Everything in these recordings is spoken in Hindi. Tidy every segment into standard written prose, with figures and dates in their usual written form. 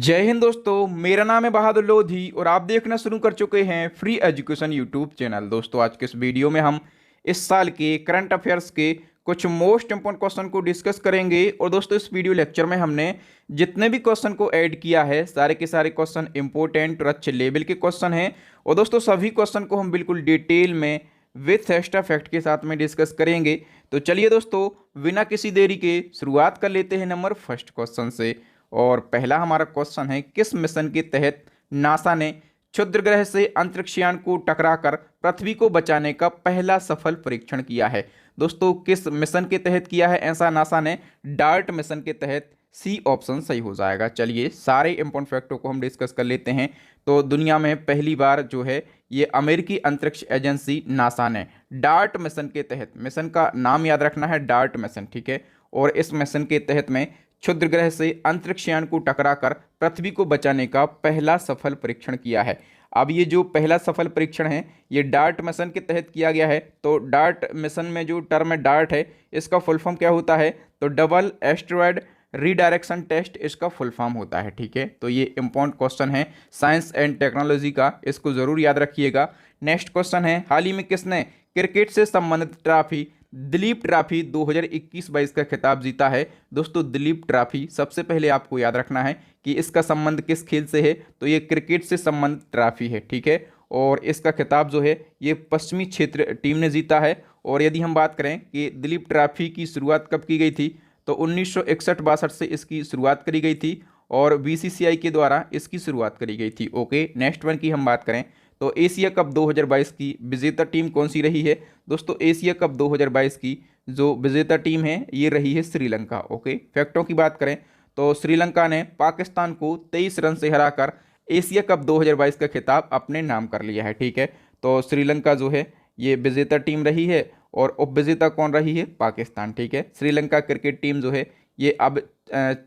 जय हिंद दोस्तों, मेरा नाम है बहादुर लोधी और आप देखना शुरू कर चुके हैं फ्री एजुकेशन यूट्यूब चैनल। दोस्तों आज के इस वीडियो में हम इस साल के करंट अफेयर्स के कुछ मोस्ट इंपॉर्टेंट क्वेश्चन को डिस्कस करेंगे। और दोस्तों इस वीडियो लेक्चर में हमने जितने भी क्वेश्चन को ऐड किया है सारे के सारे क्वेश्चन इंपॉर्टेंट और अच्छे लेवल के क्वेश्चन हैं। और दोस्तों सभी क्वेश्चन को हम बिल्कुल डिटेल में विथ एक्स्ट्रा फैक्ट के साथ में डिस्कस करेंगे। तो चलिए दोस्तों बिना किसी देरी के शुरुआत कर लेते हैं नंबर फर्स्ट क्वेश्चन से। और पहला हमारा क्वेश्चन है, किस मिशन के तहत नासा ने क्षुद्र ग्रह से अंतरिक्षयान को टकराकर पृथ्वी को बचाने का पहला सफल परीक्षण किया है। दोस्तों किस मिशन के तहत किया है ऐसा नासा ने? डार्ट मिशन के तहत। सी ऑप्शन सही हो जाएगा। चलिए सारे इंपॉर्टेंट फैक्टों को हम डिस्कस कर लेते हैं। तो दुनिया में पहली बार जो है ये अमेरिकी अंतरिक्ष एजेंसी नासा ने डार्ट मिशन के तहत, मिशन का नाम याद रखना है डार्ट मिशन, ठीक है। और इस मिशन के तहत में क्षुद्र ग्रह से अंतरिक्षयान को टकराकर पृथ्वी को बचाने का पहला सफल परीक्षण किया है। अब ये जो पहला सफल परीक्षण है ये डार्ट मिशन के तहत किया गया है। तो डार्ट मिशन में जो टर्म है डार्ट है, इसका फुल फॉर्म क्या होता है? तो डबल एस्टेरॉयड रीडायरेक्शन टेस्ट इसका फुल फॉर्म होता है, ठीक है। तो ये इंपॉर्टेंट क्वेश्चन है साइंस एंड टेक्नोलॉजी का, इसको जरूर याद रखिएगा। नेक्स्ट क्वेश्चन है, हाल ही में किसने क्रिकेट से संबंधित ट्रॉफी दिलीप ट्रॉफी 2021-22 का खिताब जीता है? दोस्तों दिलीप ट्रॉफी सबसे पहले आपको याद रखना है कि इसका संबंध किस खेल से है, तो ये क्रिकेट से संबंधित ट्रॉफी है, ठीक है। और इसका खिताब जो है ये पश्चिमी क्षेत्र टीम ने जीता है। और यदि हम बात करें कि दिलीप ट्रॉफी की शुरुआत कब की गई थी, तो 1961-62 से इसकी शुरुआत करी गई थी और बीसीसीआई के द्वारा इसकी शुरुआत करी गई थी। ओके, नेक्स्ट वन की हम बात करें तो एशिया कप 2022 की विजेता टीम कौन सी रही है? दोस्तों एशिया कप 2022 की जो विजेता टीम है ये रही है श्रीलंका। ओके, फैक्टों की बात करें तो श्रीलंका ने पाकिस्तान को 23 रन से हराकर एशिया कप 2022 का खिताब अपने नाम कर लिया है, ठीक है। तो श्रीलंका जो है ये विजेता टीम रही है और उपविजेता कौन रही है? पाकिस्तान, ठीक है। श्रीलंका क्रिकेट टीम जो है ये अब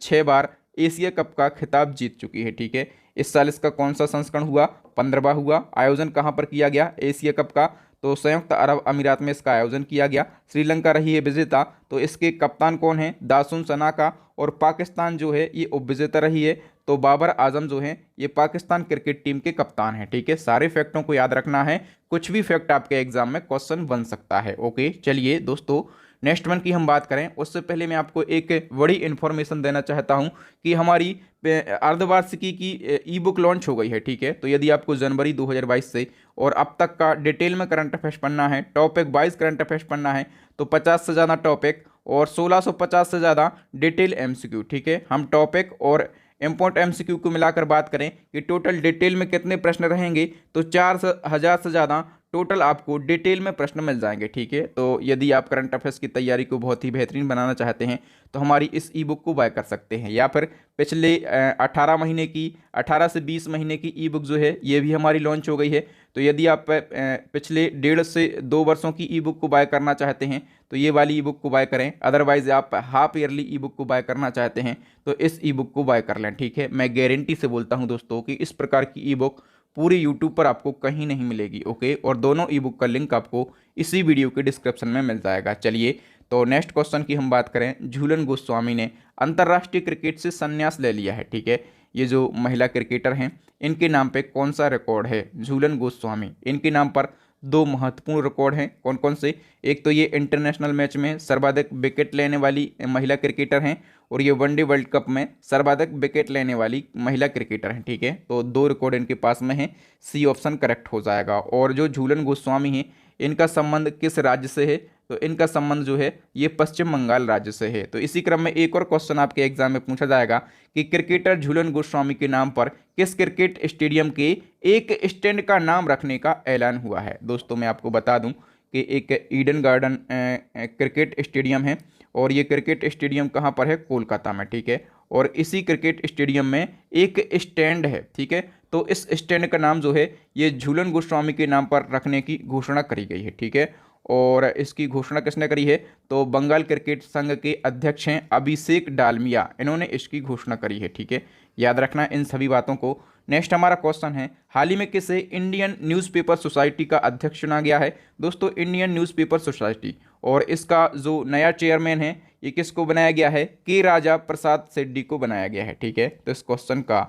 6 बार एशिया कप का खिताब जीत चुकी है, ठीक है। इस साल इसका कौन सा संस्करण हुआ? 15वां हुआ। आयोजन कहाँ पर किया गया एशिया कप का? तो संयुक्त अरब अमीरात में इसका आयोजन किया गया। श्रीलंका रही है विजेता। तो इसके कप्तान कौन है? दासुन सनाका। और पाकिस्तान जो है ये उपविजेता रही है। तो बाबर आजम जो है ये पाकिस्तान क्रिकेट टीम के कप्तान है, ठीक है। सारे फैक्टों को याद रखना है, कुछ भी फैक्ट आपके एग्जाम में क्वेश्चन बन सकता है। ओके, चलिए दोस्तों नेक्स्ट वन की हम बात करें उससे पहले मैं आपको एक बड़ी इन्फॉर्मेशन देना चाहता हूं कि हमारी अर्धवार्षिकी की ई बुक लॉन्च हो गई है, ठीक है। तो यदि आपको जनवरी 2022 से और अब तक का डिटेल में करंट अफेयर्स पढ़ना है, टॉपिक 22 करंट अफेयर्स पढ़ना है, तो 50 से ज़्यादा टॉपिक और 1650 से ज़्यादा डिटेल एमसीक्यू, ठीक है। हम टॉपिक और इम्पोर्टेंट एमसीक्यू को मिलाकर बात करें कि टोटल डिटेल में कितने प्रश्न रहेंगे, तो 4000 से ज़्यादा टोटल आपको डिटेल में प्रश्न मिल जाएंगे, ठीक है। तो यदि आप करंट अफेयर्स की तैयारी को बहुत ही बेहतरीन बनाना चाहते हैं तो हमारी इस ई बुक को बाय कर सकते हैं, या फिर पिछले 18 महीने की 18 से 20 महीने की ई बुक जो है ये भी हमारी लॉन्च हो गई है। तो यदि आप पिछले 1.5 से 2 वर्षों की ई बुक को बाय करना चाहते हैं तो ये वाली ई बुक को बाय करें। अदरवाइज आप हाफ ईयरली ई बुक को बाय करना चाहते हैं तो इस ई बुक को बाय कर लें, ठीक है। मैं गारंटी से बोलता हूं दोस्तों कि इस प्रकार की ई बुक पूरी यूट्यूब पर आपको कहीं नहीं मिलेगी। ओके, और दोनों ई बुक का लिंक आपको इसी वीडियो के डिस्क्रिप्शन में मिल जाएगा। चलिए तो नेक्स्ट क्वेश्चन की हम बात करें, झूलन गोस्वामी ने अंतर्राष्ट्रीय क्रिकेट से संन्यास ले लिया है, ठीक है। ये जो महिला क्रिकेटर हैं इनके नाम पे कौन सा रिकॉर्ड है? झूलन गोस्वामी, इनके नाम पर 2 महत्वपूर्ण रिकॉर्ड हैं। कौन कौन से? एक तो ये इंटरनेशनल मैच में सर्वाधिक विकेट लेने वाली महिला क्रिकेटर हैं और ये वनडे वर्ल्ड कप में सर्वाधिक विकेट लेने वाली महिला क्रिकेटर हैं, ठीक है। तो 2 रिकॉर्ड इनके पास में है। सी ऑप्शन करेक्ट हो जाएगा। और जो झूलन गोस्वामी हैं इनका संबंध किस राज्य से है? तो इनका संबंध जो है ये पश्चिम बंगाल राज्य से है। तो इसी क्रम में एक और क्वेश्चन आपके एग्जाम में पूछा जाएगा कि क्रिकेटर झूलन गोस्वामी के नाम पर किस क्रिकेट स्टेडियम के एक स्टैंड का नाम रखने का ऐलान हुआ है? दोस्तों मैं आपको बता दूं कि एक ईडन गार्डन क्रिकेट स्टेडियम है और ये क्रिकेट स्टेडियम कहाँ पर है? कोलकाता में, ठीक है। और इसी क्रिकेट स्टेडियम में एक स्टैंड है, ठीक है। तो इस स्टैंड का नाम जो है ये झूलन गोस्वामी के नाम पर रखने की घोषणा करी गई है, ठीक है। और इसकी घोषणा किसने करी है? तो बंगाल क्रिकेट संघ के अध्यक्ष हैं अभिषेक डालमिया, इन्होंने इसकी घोषणा करी है, ठीक है। याद रखना इन सभी बातों को। नेक्स्ट हमारा क्वेश्चन है, हाल ही में किसे इंडियन न्यूज़पेपर सोसाइटी का अध्यक्ष चुना गया है? दोस्तों इंडियन न्यूज़पेपर सोसाइटी, और इसका जो नया चेयरमैन है ये किसको बनाया गया है? के राजा प्रसाद सेड्डी को बनाया गया है, ठीक है। तो इस क्वेश्चन का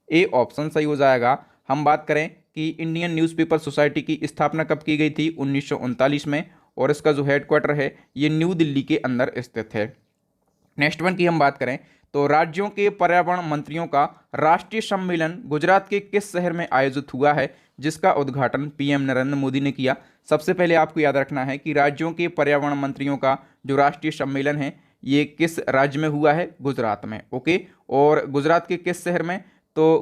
ए ऑप्शन सही हो जाएगा। हम बात करें कि इंडियन न्यूज़पेपर सोसाइटी की स्थापना कब की गई थी, 1939 में, और इसका जो हेडक्वार्टर है ये न्यू दिल्ली के अंदर स्थित है। नेक्स्ट वन की हम बात करें तो राज्यों के पर्यावरण मंत्रियों का राष्ट्रीय सम्मेलन गुजरात के किस शहर में आयोजित हुआ है, जिसका उद्घाटन पीएम नरेंद्र मोदी ने किया। सबसे पहले आपको याद रखना है कि राज्यों के पर्यावरण मंत्रियों का जो राष्ट्रीय सम्मेलन है ये किस राज्य में हुआ है, गुजरात में। ओके, और गुजरात के किस शहर में, तो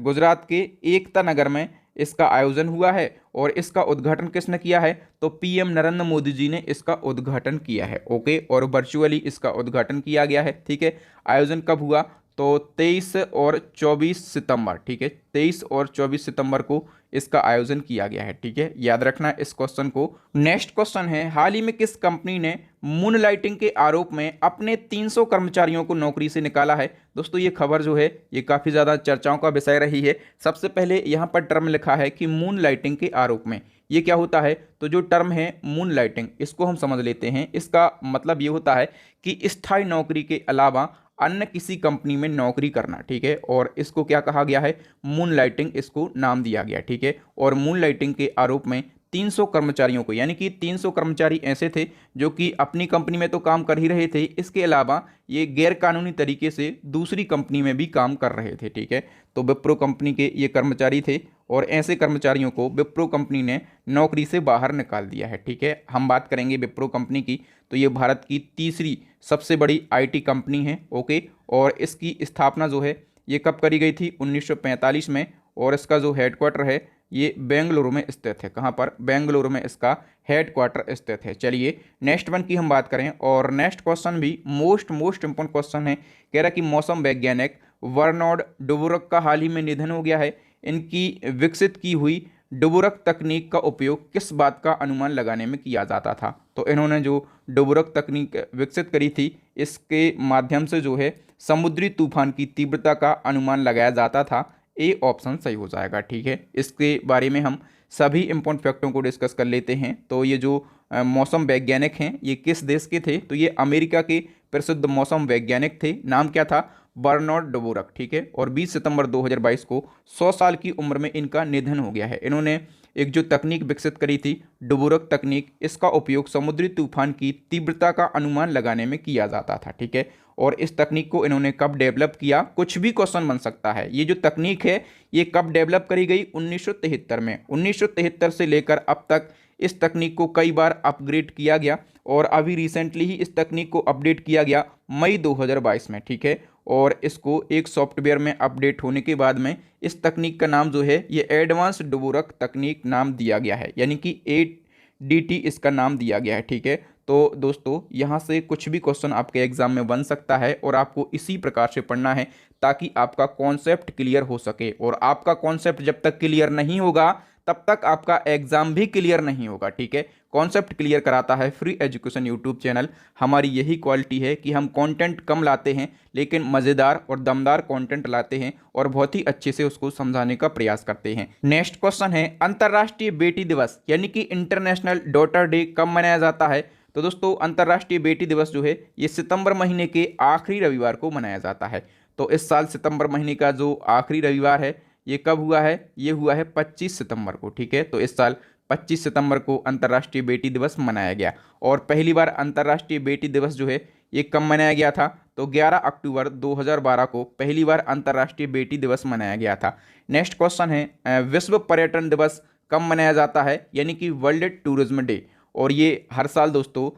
गुजरात के एकता नगर में इसका आयोजन हुआ है। और इसका उद्घाटन किसने किया है, तो पीएम नरेंद्र मोदी जी ने इसका उद्घाटन किया है। ओके, और वर्चुअली इसका उद्घाटन किया गया है। ठीक है, आयोजन कब हुआ, तो 23 और 24 सितंबर। ठीक है, 23 और 24 सितंबर को इसका आयोजन किया गया है। ठीक है, याद रखना इस क्वेश्चन को। नेक्स्ट क्वेश्चन है, हाल ही में किस कंपनी ने मून लाइटिंग के आरोप में अपने 300 कर्मचारियों को नौकरी से निकाला है। दोस्तों ये खबर जो है ये काफ़ी ज़्यादा चर्चाओं का विषय रही है। सबसे पहले यहाँ पर टर्म लिखा है कि मून लाइटिंग के आरोप में, ये क्या होता है, तो जो टर्म है मून लाइटिंग इसको हम समझ लेते हैं। इसका मतलब ये होता है कि स्थायी नौकरी के अलावा अन्य किसी कंपनी में नौकरी करना। ठीक है, और इसको क्या कहा गया है, मून लाइटिंग इसको नाम दिया गया। ठीक है, और मून लाइटिंग के आरोप में 300 कर्मचारियों को, यानी कि 300 कर्मचारी ऐसे थे जो कि अपनी कंपनी में तो काम कर ही रहे थे, इसके अलावा ये गैर कानूनी तरीके से दूसरी कंपनी में भी काम कर रहे थे। ठीक है, तो विप्रो कंपनी के ये कर्मचारी थे और ऐसे कर्मचारियों को विप्रो कंपनी ने नौकरी से बाहर निकाल दिया है। ठीक है, हम बात करेंगे विप्रो कंपनी की, तो ये भारत की तीसरी सबसे बड़ी आईटी कंपनी है। ओके, और इसकी स्थापना जो है ये कब करी गई थी, 1945 में, और इसका जो हेडक्वार्टर है ये बेंगलुरु में स्थित है। कहाँ पर, बेंगलुरु में इसका हेडक्वार्टर स्थित है। चलिए नेक्स्ट वन की हम बात करें, और नेक्स्ट क्वेश्चन भी मोस्ट इंपॉर्टेंट क्वेश्चन है। कह रहा कि मौसम वैज्ञानिक वर्नोड डुबुरक का हाल ही में निधन हो गया है। इनकी विकसित की हुई डुबुरक तकनीक का उपयोग किस बात का अनुमान लगाने में किया जाता था। तो इन्होंने जो डुबुरक तकनीक विकसित करी थी इसके माध्यम से जो है समुद्री तूफान की तीव्रता का अनुमान लगाया जाता था। ए ऑप्शन सही हो जाएगा। ठीक है, इसके बारे में हम सभी इंपॉर्टेंट फैक्टों को डिस्कस कर लेते हैं। तो ये जो मौसम वैज्ञानिक हैं ये किस देश के थे, तो ये अमेरिका के प्रसिद्ध मौसम वैज्ञानिक थे। नाम क्या था, बर्नोड डुबुरक। ठीक है, और 20 सितंबर 2022 को 100 साल की उम्र में इनका निधन हो गया है। इन्होंने एक जो तकनीक विकसित करी थी डुबुरक तकनीक, इसका उपयोग समुद्री तूफान की तीव्रता का अनुमान लगाने में किया जाता था। ठीक है, और इस तकनीक को इन्होंने कब डेवलप किया, कुछ भी क्वेश्चन बन सकता है। ये जो तकनीक है ये कब डेवलप करी गई, 1973 में। 1973 से लेकर अब तक इस तकनीक को कई बार अपग्रेड किया गया, और अभी रिसेंटली ही इस तकनीक को अपडेट किया गया मई 2022 में। ठीक है, और इसको एक सॉफ्टवेयर में अपडेट होने के बाद में इस तकनीक का नाम जो है ये एडवांस डुबुरक तकनीक नाम दिया गया है, यानी कि ADT इसका नाम दिया गया है। ठीक है, तो दोस्तों यहाँ से कुछ भी क्वेश्चन आपके एग्जाम में बन सकता है, और आपको इसी प्रकार से पढ़ना है ताकि आपका कॉन्सेप्ट क्लियर हो सके। और आपका कॉन्सेप्ट जब तक क्लियर नहीं होगा तब तक आपका एग्जाम भी क्लियर नहीं होगा। ठीक है, कॉन्सेप्ट क्लियर कराता है फ्री एजुकेशन यूट्यूब चैनल। हमारी यही क्वालिटी है कि हम कंटेंट कम लाते हैं लेकिन मज़ेदार और दमदार कंटेंट लाते हैं और बहुत ही अच्छे से उसको समझाने का प्रयास करते हैं। नेक्स्ट क्वेश्चन है, अंतर्राष्ट्रीय बेटी दिवस यानी कि इंटरनेशनल डॉटर डे कब मनाया जाता है। तो दोस्तों अंतर्राष्ट्रीय बेटी दिवस जो है ये सितंबर महीने के आखिरी रविवार को मनाया जाता है। तो इस साल सितंबर महीने का जो आखिरी रविवार है ये कब हुआ है, ये हुआ है 25 सितंबर को। ठीक है, तो इस साल 25 सितंबर को अंतर्राष्ट्रीय बेटी दिवस मनाया गया। और पहली बार अंतर्राष्ट्रीय बेटी दिवस जो है ये कब मनाया गया था, तो 11 अक्टूबर 2012 को पहली बार अंतर्राष्ट्रीय बेटी दिवस मनाया गया था। नेक्स्ट क्वेश्चन है, विश्व पर्यटन दिवस कब मनाया जाता है, यानी कि वर्ल्ड टूरिज्म डे, और ये हर साल दोस्तों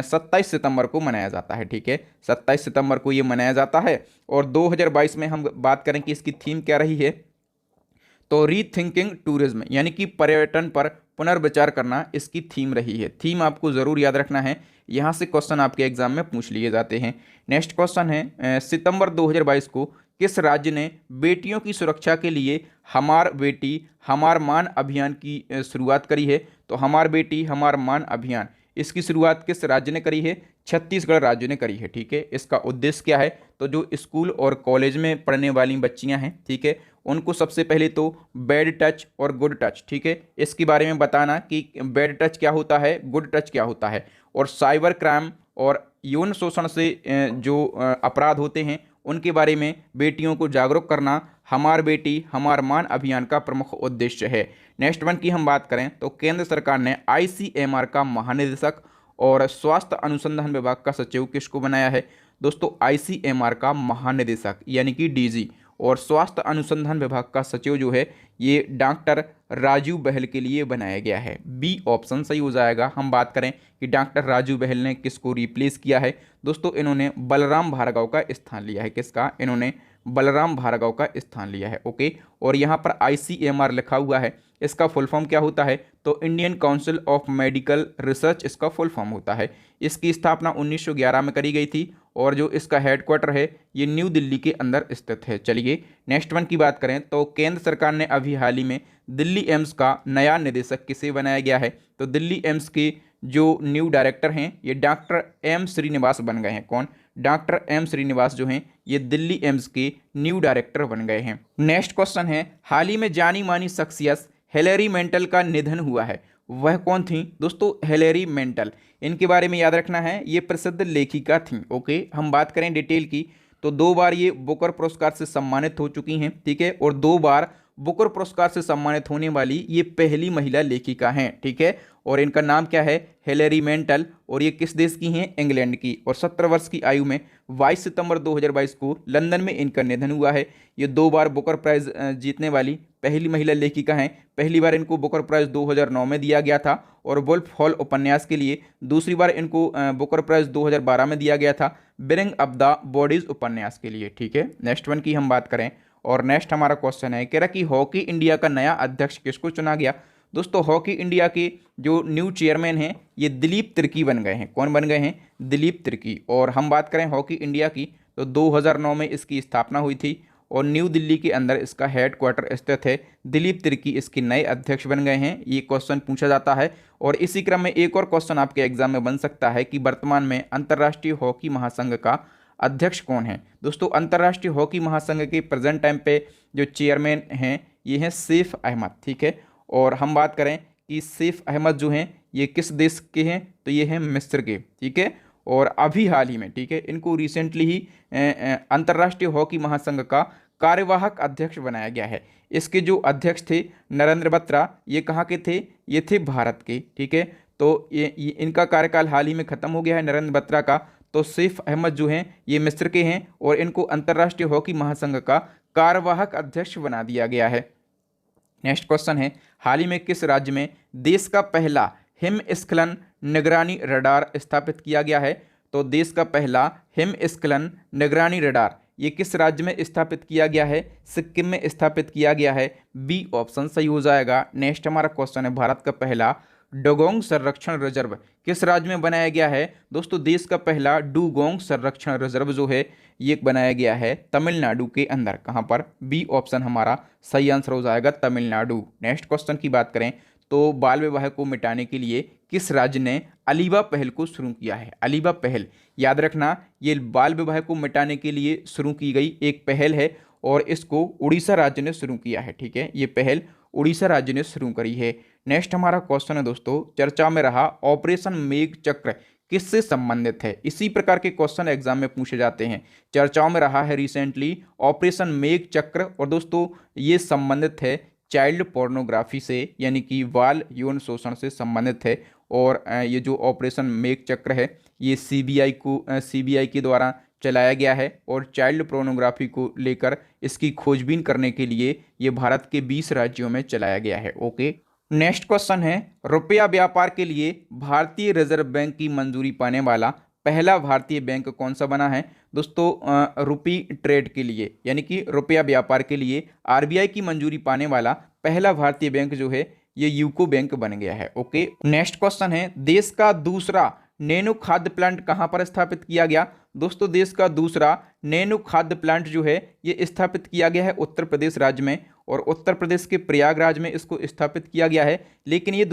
27 सितंबर को मनाया जाता है। ठीक है, 27 सितंबर को ये मनाया जाता है। और 2022 में हम बात करें कि इसकी थीम क्या रही है, तो रीथिंकिंग टूरिज्म यानी कि पर्यटन पर पुनर्विचार करना इसकी थीम रही है। थीम आपको ज़रूर याद रखना है, यहाँ से क्वेश्चन आपके एग्जाम में पूछ लिए जाते हैं। नेक्स्ट क्वेश्चन है, सितंबर 2022 को किस राज्य ने बेटियों की सुरक्षा के लिए हमार बेटी हमार मान अभियान की शुरुआत करी है। तो हमार बेटी हमार मान अभियान इसकी शुरुआत किस राज्य ने करी है, छत्तीसगढ़ राज्य ने करी है। ठीक है, इसका उद्देश्य क्या है, तो जो स्कूल और कॉलेज में पढ़ने वाली बच्चियां हैं, ठीक है, उनको सबसे पहले तो बैड टच और गुड टच, ठीक है, इसके बारे में बताना कि बैड टच क्या होता है, गुड टच क्या होता है, और साइबर क्राइम और यौन शोषण से जो अपराध होते हैं उनके बारे में बेटियों को जागरूक करना हमार बेटी हमार मान अभियान का प्रमुख उद्देश्य है। नेक्स्ट वन की हम बात करें तो केंद्र सरकार ने आईसीएमआर का महानिदेशक और स्वास्थ्य अनुसंधान विभाग का सचिव किसको बनाया है? दोस्तों आईसीएमआर का महानिदेशक यानी कि डीजी और स्वास्थ्य अनुसंधान विभाग का सचिव जो है ये डॉक्टर राजू बहल के लिए बनाया गया है। बी ऑप्शन सही हो जाएगा। हम बात करें कि डॉक्टर राजू बहल ने किसको रिप्लेस किया है? दोस्तों इन्होंने बलराम भार्गव का स्थान लिया है। किसका? इन्होंने बलराम भार्गव का स्थान लिया है। ओके, और यहाँ पर आईसीएमआर लिखा हुआ है, इसका फुल फॉर्म क्या होता है? तो Indian council of medical research इसका फुल फॉर्म होता है। इसकी स्थापना 1911 में करी गई थी और जो इसका हेडक्वार्टर है ये न्यू दिल्ली के अंदर स्थित है। चलिए नेक्स्ट वन की बात करें तो केंद्र सरकार ने अभी हाल ही में दिल्ली एम्स का नया निदेशक किसे बनाया गया है? तो दिल्ली एम्स के जो न्यू डायरेक्टर हैं ये डॉक्टर एम श्रीनिवास बन गए हैं। कौन? डॉक्टर एम श्रीनिवास जो हैं ये दिल्ली एम्स के न्यू डायरेक्टर बन गए हैं। नेक्स्ट क्वेश्चन है, हाल ही में जानी मानी शख्सियत हिलेरी मेंटल का निधन हुआ है, वह कौन थी? दोस्तों हिलेरी मेंटल, इनके बारे में याद रखना है, ये प्रसिद्ध लेखिका थी। ओके, हम बात करें डिटेल की तो 2 बार ये बुकर पुरस्कार से सम्मानित हो चुकी हैं, ठीक है, और 2 बार बुकर पुरस्कार से सम्मानित होने वाली ये पहली महिला लेखिका हैं, ठीक है। और इनका नाम क्या है? हिलेरी मेंटल, और ये किस देश की हैं? इंग्लैंड की, और 17 वर्ष की आयु में 22 सितंबर 2022 को लंदन में इनका निधन हुआ है। ये 2 बार बुकर प्राइज जीतने वाली पहली महिला लेखिका हैं। पहली बार इनको बुकर प्राइज 2009 में दिया गया था और वुल्फ हॉल उपन्यास के लिए। दूसरी बार इनको बुकर प्राइज 2012 में दिया गया था ब्रिंग अप द बॉडीज उपन्यास के लिए, ठीक है। नेक्स्ट वन की हम बात करें और नेक्स्ट हमारा क्वेश्चन है कि हॉकी इंडिया का नया अध्यक्ष किसको चुना गया? दोस्तों हॉकी इंडिया के जो न्यू चेयरमैन हैं ये दिलीप तिर्की बन गए हैं। कौन बन गए हैं? दिलीप तिर्की। और हम बात करें हॉकी इंडिया की तो 2009 में इसकी स्थापना हुई थी और न्यू दिल्ली के अंदर इसका हेडक्वार्टर स्थित है। दिलीप तिर्की इसके नए अध्यक्ष बन गए हैं। ये क्वेश्चन पूछा जाता है और इसी क्रम में एक और क्वेश्चन आपके एग्जाम में बन सकता है कि वर्तमान में अंतर्राष्ट्रीय हॉकी महासंघ का अध्यक्ष कौन है? दोस्तों अंतर्राष्ट्रीय हॉकी महासंघ के प्रेजेंट टाइम पे जो चेयरमैन हैं ये हैं सैफ अहमद, ठीक है। और हम बात करें कि सैफ अहमद जो हैं ये किस देश के हैं? तो ये हैं मिस्र के, ठीक है। और अभी हाल ही में, ठीक है, इनको रिसेंटली ही अंतर्राष्ट्रीय हॉकी महासंघ का कार्यवाहक अध्यक्ष बनाया गया है। इसके जो अध्यक्ष थे नरेंद्र बत्रा, ये कहाँ के थे? ये थे भारत के, ठीक है। तो ये इनका कार्यकाल हाल ही में खत्म हो गया है नरेंद्र बत्रा का। तो सैफ अहमद जो हैं ये मिस्र के हैं और इनको अंतर्राष्ट्रीय हॉकी महासंघ का कार्यवाहक अध्यक्ष बना दिया गया है। नेक्स्ट क्वेश्चन है, हाल ही में किस राज्य में देश का पहला हिमस्खलन निगरानी रडार स्थापित किया गया है? तो देश का पहला हिमस्खलन निगरानी रडार ये किस राज्य में स्थापित किया गया है? सिक्किम में स्थापित किया गया है। बी ऑप्शन सही हो जाएगा। नेक्स्ट हमारा क्वेश्चन है, भारत का पहला डुगोंग संरक्षण रिजर्व किस राज्य में बनाया गया है? दोस्तों देश का पहला डुगोंग संरक्षण रिजर्व जो है ये बनाया गया है तमिलनाडु के अंदर। कहाँ पर? बी ऑप्शन हमारा सही आंसर हो जाएगा, तमिलनाडु। नेक्स्ट क्वेश्चन की बात करें तो बाल विवाह को मिटाने के लिए किस राज्य ने अलीबा पहल को शुरू किया है? अलीबा पहल, याद रखना ये बाल विवाह को मिटाने के लिए शुरू की गई एक पहल है और इसको उड़ीसा राज्य ने शुरू किया है, ठीक है। ये पहल उड़ीसा राज्य ने शुरू करी है। नेक्स्ट हमारा क्वेश्चन है दोस्तों, चर्चा में रहा ऑपरेशन मेघ चक्र किससे संबंधित है? इसी प्रकार के क्वेश्चन एग्जाम में पूछे जाते हैं। चर्चाओं में रहा है रिसेंटली ऑपरेशन मेघ चक्र और दोस्तों ये संबंधित है चाइल्ड पोर्नोग्राफी से, यानी कि बाल यौन शोषण से संबंधित है। और ये जो ऑपरेशन मेघ चक्र है ये सीबीआई के द्वारा चलाया गया है और चाइल्ड पोर्नोग्राफी को लेकर इसकी खोजबीन करने के लिए ये भारत के 20 राज्यों में चलाया गया है। ओके, नेक्स्ट क्वेश्चन है, रुपया व्यापार के लिए भारतीय रिजर्व बैंक की मंजूरी पाने वाला पहला भारतीय बैंक कौन सा बना है? दोस्तों रुपी ट्रेड के लिए यानी कि रुपया व्यापार के लिए आरबीआई की मंजूरी पाने वाला पहला भारतीय बैंक जो है ये यूको बैंक बन गया है। ओके, नेक्स्ट क्वेश्चन है, देश का दूसरा नैनो खाद्य प्लांट कहाँ पर स्थापित किया गया? दोस्तों देश का दूसरा नैनो खाद्य प्लांट जो है ये स्थापित किया गया है उत्तर प्रदेश राज्य में और उत्तर प्रदेश के प्रयागराज में इसको स्थापित किया गया है। लेकिन ये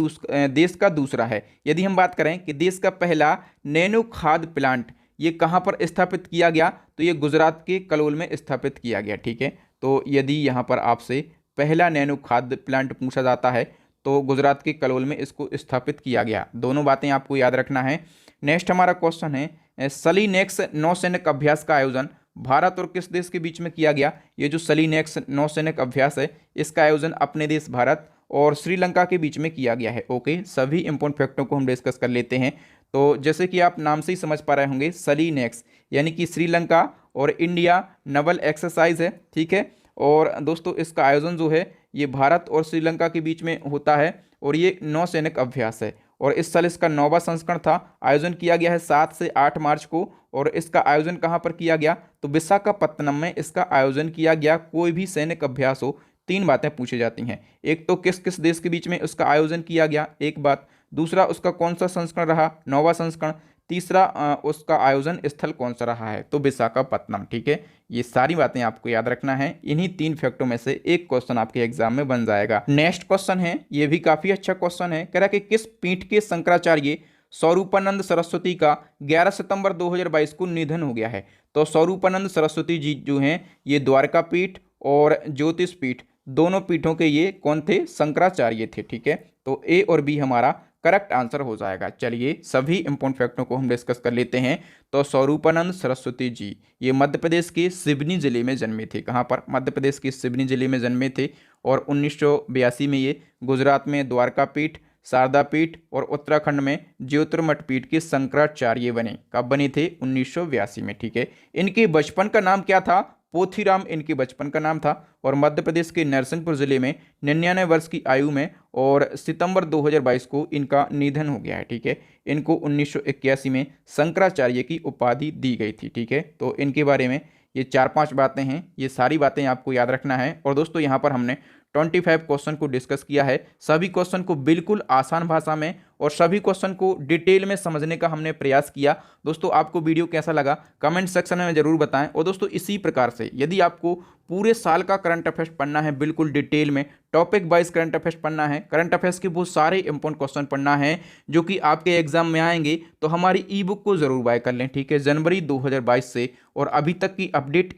देश का दूसरा है। यदि हम बात करें कि देश का पहला नैनो खाद्य प्लांट ये कहाँ पर स्थापित किया गया तो ये गुजरात के कलोल में स्थापित किया गया, ठीक है। तो यदि यहाँ पर आपसे पहला नैनो खाद्य प्लांट पूछा जाता है तो गुजरात के कलोल में इसको स्थापित किया गया। दोनों बातें आपको याद रखना है। नेक्स्ट हमारा क्वेश्चन है, सलीनेक्स नौसैनिक अभ्यास का आयोजन भारत और किस देश के बीच में किया गया? ये जो सलीनेक्स नौसैनिक अभ्यास है इसका आयोजन अपने देश भारत और श्रीलंका के बीच में किया गया है। ओके, सभी इंपॉर्टेंट फैक्टों को हम डिस्कस कर लेते हैं। तो जैसे कि आप नाम से ही समझ पा रहे होंगे, सलीनेक्स यानी कि श्रीलंका और इंडिया नवल एक्सरसाइज है, ठीक है। और दोस्तों इसका आयोजन जो है ये भारत और श्रीलंका के बीच में होता है और ये नौसैनिक अभ्यास है और इस साल इसका 9वां संस्करण था। आयोजन किया गया है 7 से 8 मार्च को और इसका आयोजन कहाँ पर किया गया? तो विशाखापत्तनम में इसका आयोजन किया गया। कोई भी सैनिक अभ्यास हो 3 बातें पूछी जाती हैं। एक तो किस किस देश के बीच में उसका आयोजन किया गया, एक बात। दूसरा उसका कौन सा संस्करण रहा, 9वां संस्करण। तीसरा उसका आयोजन स्थल कौन सा रहा है, तो विशाखापत्तनम, ठीक है। ये सारी बातें आपको याद रखना है। इन्हीं 3 फैक्टों में से एक क्वेश्चन आपके एग्जाम में बन जाएगा। नेक्स्ट क्वेश्चन है, ये भी काफी अच्छा क्वेश्चन है। कह रहा है कि किस पीठ के शंकराचार्य स्वरूपानंद सरस्वती का 11 सितंबर 2022 को निधन हो गया है? तो स्वरूपानंद सरस्वती जी जो हैं ये द्वारका पीठ और ज्योतिष पीठ दोनों पीठों के ये कौन थे? शंकराचार्य थे, ठीक है। तो ए और बी हमारा करेक्ट आंसर हो जाएगा। चलिए सभी इंपॉर्टेंट फैक्टों को हम डिस्कस कर लेते हैं। तो स्वरूपानंद सरस्वती जी ये मध्य प्रदेश के सिवनी जिले में जन्मे थे। कहाँ पर? मध्य प्रदेश के सिवनी जिले में जन्मे थे और 1982 में ये गुजरात में द्वारका पीठ, शारदा पीठ और उत्तराखंड में ज्योतिर्मठ पीठ के शंकराचार्य बने। कब बने थे? 1982 में, ठीक है। इनके बचपन का नाम क्या था? पोथीराम इनके बचपन का नाम था और मध्य प्रदेश के नरसिंहपुर जिले में 99 वर्ष की आयु में और सितंबर 2022 को इनका निधन हो गया है, ठीक है। इनको 1981 में शंकराचार्य की उपाधि दी गई थी, ठीक है। तो इनके बारे में ये 4-5 बातें हैं, ये सारी बातें आपको याद रखना है। और दोस्तों यहाँ पर हमने 25 क्वेश्चन को डिस्कस किया है। सभी क्वेश्चन को बिल्कुल आसान भाषा में और सभी क्वेश्चन को डिटेल में समझने का हमने प्रयास किया। दोस्तों आपको वीडियो कैसा लगा कमेंट सेक्शन में जरूर बताएं। और दोस्तों इसी प्रकार से यदि आपको पूरे साल का करंट अफेयर्स पढ़ना है, बिल्कुल डिटेल में टॉपिक वाइज करंट अफेयर्स पढ़ना है, करंट अफेयर्स के बहुत सारे इंपॉर्टेंट क्वेश्चन पढ़ना है जो कि आपके एग्जाम में आएंगे, तो हमारी ई बुक को जरूर बाय कर लें, ठीक है। जनवरी 2022 से और अभी तक की अपडेट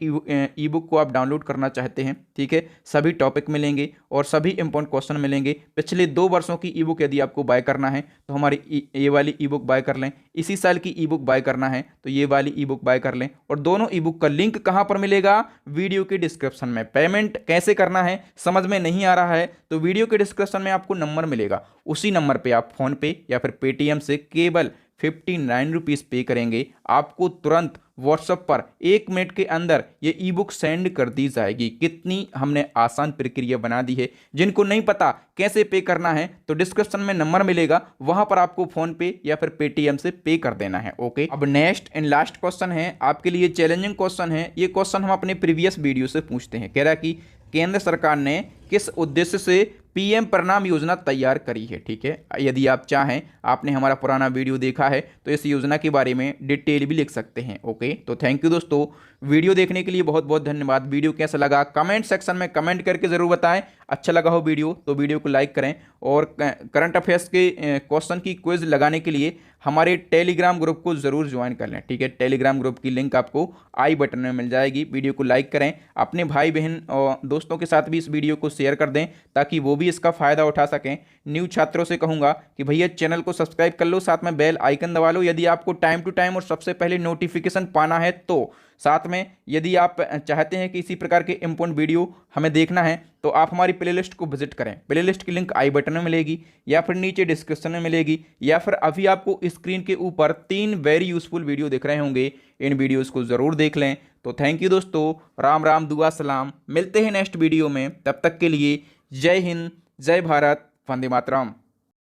ई बुक को आप डाउनलोड करना चाहते हैं, ठीक है। सभी टॉपिक मिलेंगे और सभी इंपॉर्टेंट क्वेश्चन मिलेंगे। पिछले 2 वर्षों की ई बुक यदि आपको बाय करना है तो हमारी ये वाली ई बुक बाय कर लें। इसी साल की ई बुक बाय करना है तो ये वाली ई बुक बाय कर लें। और दोनों ई बुक का लिंक कहां पर मिलेगा? वीडियो के डिस्क्रिप्शन में। पेमेंट कैसे करना है समझ में नहीं आ रहा है तो वीडियो के डिस्क्रिप्शन में आपको नंबर मिलेगा, उसी नंबर पे आप फोन पे या फिर पेटीएम से केवल 59 रुपीज़ पे करेंगे, आपको तुरंत व्हाट्सएप पर 1 मिनट के अंदर ये ई बुक सेंड कर दी जाएगी। कितनी हमने आसान प्रक्रिया बना दी है। जिनको नहीं पता कैसे पे करना है तो डिस्क्रिप्शन में नंबर मिलेगा, वहां पर आपको फोन पे या फिर पेटीएम से पे कर देना है। ओके, अब नेक्स्ट एंड लास्ट क्वेश्चन है आपके लिए, चैलेंजिंग क्वेश्चन है। ये क्वेश्चन हम अपने प्रीवियस वीडियो से पूछते हैं। कह रहा है कि केंद्र सरकार ने किस उद्देश्य से पीएम प्रणाम योजना तैयार करी है, ठीक है। यदि आप चाहें, आपने हमारा पुराना वीडियो देखा है तो इस योजना के बारे में डिटेल भी लिख सकते हैं। ओके, तो थैंक यू दोस्तों, वीडियो देखने के लिए बहुत बहुत धन्यवाद। वीडियो कैसा लगा कमेंट सेक्शन में कमेंट करके जरूर बताएं। अच्छा लगा हो वीडियो तो वीडियो को लाइक करें और करंट अफेयर्स के क्वेश्चन की क्विज लगाने के लिए हमारे टेलीग्राम ग्रुप को जरूर ज्वाइन कर लें, ठीक है। टेलीग्राम ग्रुप की लिंक आपको आई बटन में मिल जाएगी। वीडियो को लाइक करें, अपने भाई बहन और दोस्तों के साथ भी इस वीडियो को शेयर कर दें ताकि वो भी इसका फायदा उठा सकें। न्यू छात्रों से कहूंगा कि भैया चैनल को सब्सक्राइब कर लो, साथ में बेल आइकन दबा लो यदि आपको टाइम टू टाइम और सबसे पहले नोटिफिकेशन पाना है तो। साथ में यदि आप चाहते हैं कि इसी प्रकार के इंपॉर्टेंट वीडियो हमें देखना है तो आप हमारी प्लेलिस्ट को विजिट करें। प्लेलिस्ट की लिंक आई बटन में मिलेगी या फिर नीचे डिस्क्रिप्शन में मिलेगी या फिर अभी आपको स्क्रीन के ऊपर 3 वेरी यूजफुल वीडियो दिख रहे होंगे, इन वीडियोस को जरूर देख लें। तो थैंक यू दोस्तों, राम राम दुआ सलाम, मिलते हैं नेक्स्ट वीडियो में। तब तक के लिए जय हिंद, जय भारत, वंदे मातरम।